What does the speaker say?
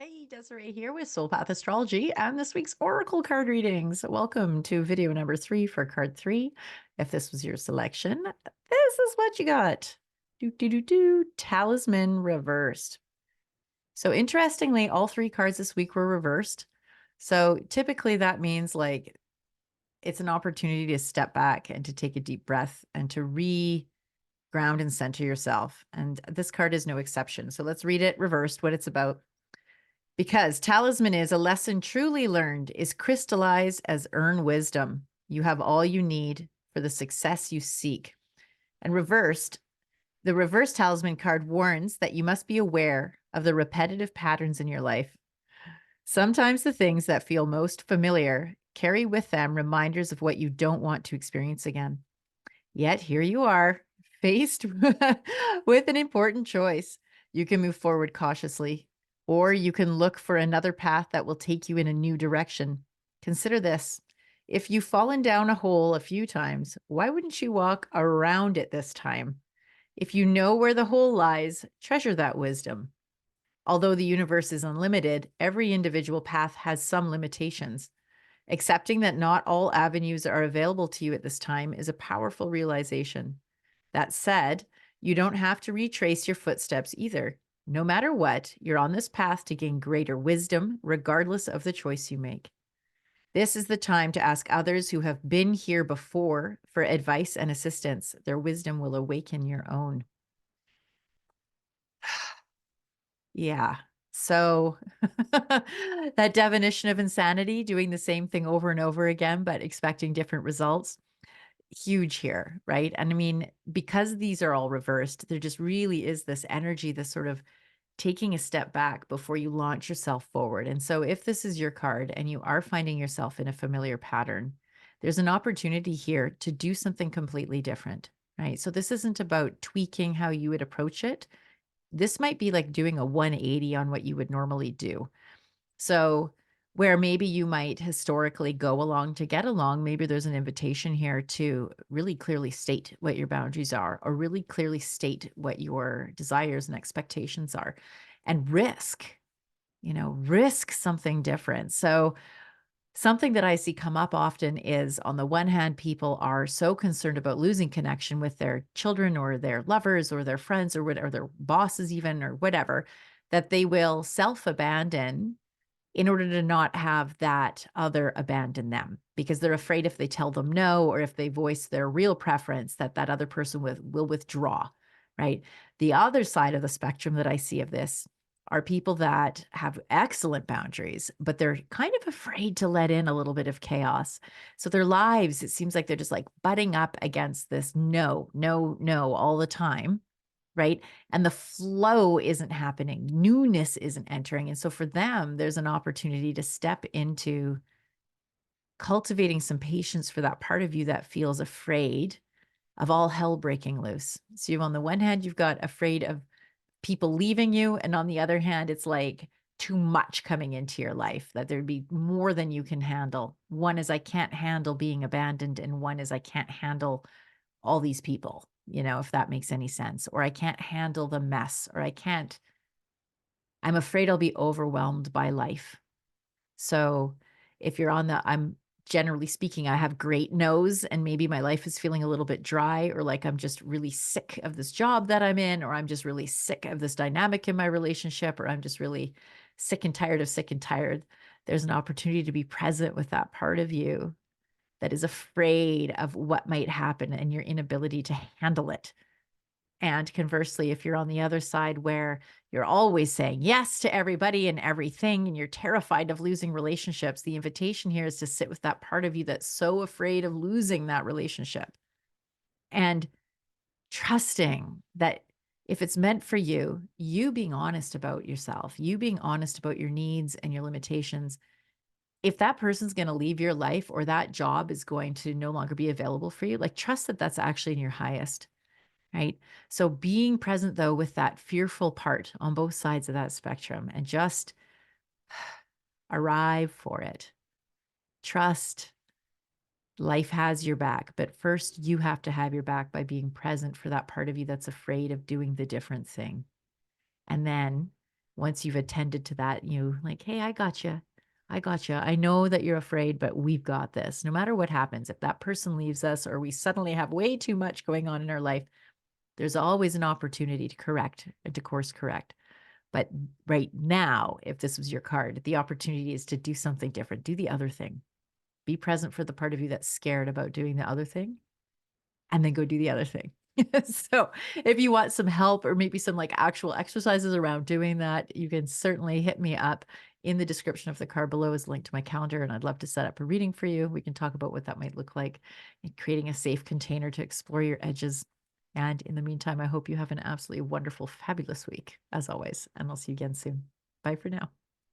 Hey, Desiree here with Soul Path Astrology and this week's Oracle card readings. Welcome to video number 3 for card 3. If this was your selection, this is what you got. Talisman reversed. So interestingly, all 3 cards this week were reversed. So typically that means like it's an opportunity to step back and to take a deep breath and to ground and center yourself. And this card is no exception. So let's read it reversed, what it's about. Because talisman is a lesson truly learned is crystallized as earn wisdom. You have all you need for the success you seek. And the reverse talisman card warns that you must be aware of the repetitive patterns in your life. Sometimes the things that feel most familiar carry with them reminders of what you don't want to experience again. Yet here you are, faced with an important choice. You can move forward cautiously, or you can look for another path that will take you in a new direction. Consider this. If you've fallen down a hole a few times, why wouldn't you walk around it this time? If you know where the hole lies, treasure that wisdom. Although the universe is unlimited, every individual path has some limitations. Accepting that not all avenues are available to you at this time is a powerful realization. That said, you don't have to retrace your footsteps either. No matter what, you're on this path to gain greater wisdom, regardless of the choice you make. This is the time to ask others who have been here before for advice and assistance. Their wisdom will awaken your own. Yeah. So that definition of insanity, doing the same thing over and over again, but expecting different results, huge here, right? And I mean, because these are all reversed, there just really is this energy, this sort of taking a step back before you launch yourself forward. And so if this is your card and you are finding yourself in a familiar pattern, there's an opportunity here to do something completely different, right? So this isn't about tweaking how you would approach it. This might be like doing a 180 on what you would normally do. So, where maybe you might historically go along to get along, maybe there's an invitation here to really clearly state what your boundaries are, or really clearly state what your desires and expectations are, and risk something different. So, something that I see come up often is on the one hand, people are so concerned about losing connection with their children or their lovers or their friends or their bosses, even or whatever, that they will self abandon in order to not have that other abandon them because they're afraid if they tell them no or if they voice their real preference that other person will withdraw, right? The other side of the spectrum that I see of this are people that have excellent boundaries, but they're kind of afraid to let in a little bit of chaos. So their lives, it seems like they're just like butting up against this no, no, no all the time, right? And the flow isn't happening, newness isn't entering. And so for them, there's an opportunity to step into cultivating some patience for that part of you that feels afraid of all hell breaking loose. So on the one hand, you've got afraid of people leaving you. And on the other hand, it's like too much coming into your life, that there'd be more than you can handle. One is I can't handle being abandoned, and one is I can't handle all these people, if that makes any sense, or I can't handle the mess, or I'm afraid I'll be overwhelmed by life. So if you're I'm generally speaking, I have great no's and maybe my life is feeling a little bit dry, or like I'm just really sick of this job that I'm in, or I'm just really sick of this dynamic in my relationship, or I'm just really sick and tired of sick and tired. There's an opportunity to be present with that part of you that is afraid of what might happen and your inability to handle it. And conversely, if you're on the other side where you're always saying yes to everybody and everything, and you're terrified of losing relationships, the invitation here is to sit with that part of you that's so afraid of losing that relationship and trusting that if it's meant for you, you being honest about yourself, you being honest about your needs and your limitations. If that person's going to leave your life or that job is going to no longer be available for you, like trust that that's actually in your highest. Right. So being present though with that fearful part on both sides of that spectrum and just arrive for it. Trust life has your back, but first you have to have your back by being present for that part of you that's afraid of doing the different thing. And then once you've attended to that, you like, hey, I got you. I got you. I know that you're afraid, but we've got this. No matter what happens, if that person leaves us or we suddenly have way too much going on in our life, there's always an opportunity to correct, to course correct. But right now, if this was your card, the opportunity is to do something different, do the other thing. Be present for the part of you that's scared about doing the other thing, and then go do the other thing. So, if you want some help or maybe some like actual exercises around doing that, you can certainly hit me up. In the description of the card below is a link to my calendar, and I'd love to set up a reading for you. We can talk about what that might look like and creating a safe container to explore your edges. And in the meantime, I hope you have an absolutely wonderful, fabulous week, as always. And I'll see you again soon. Bye for now.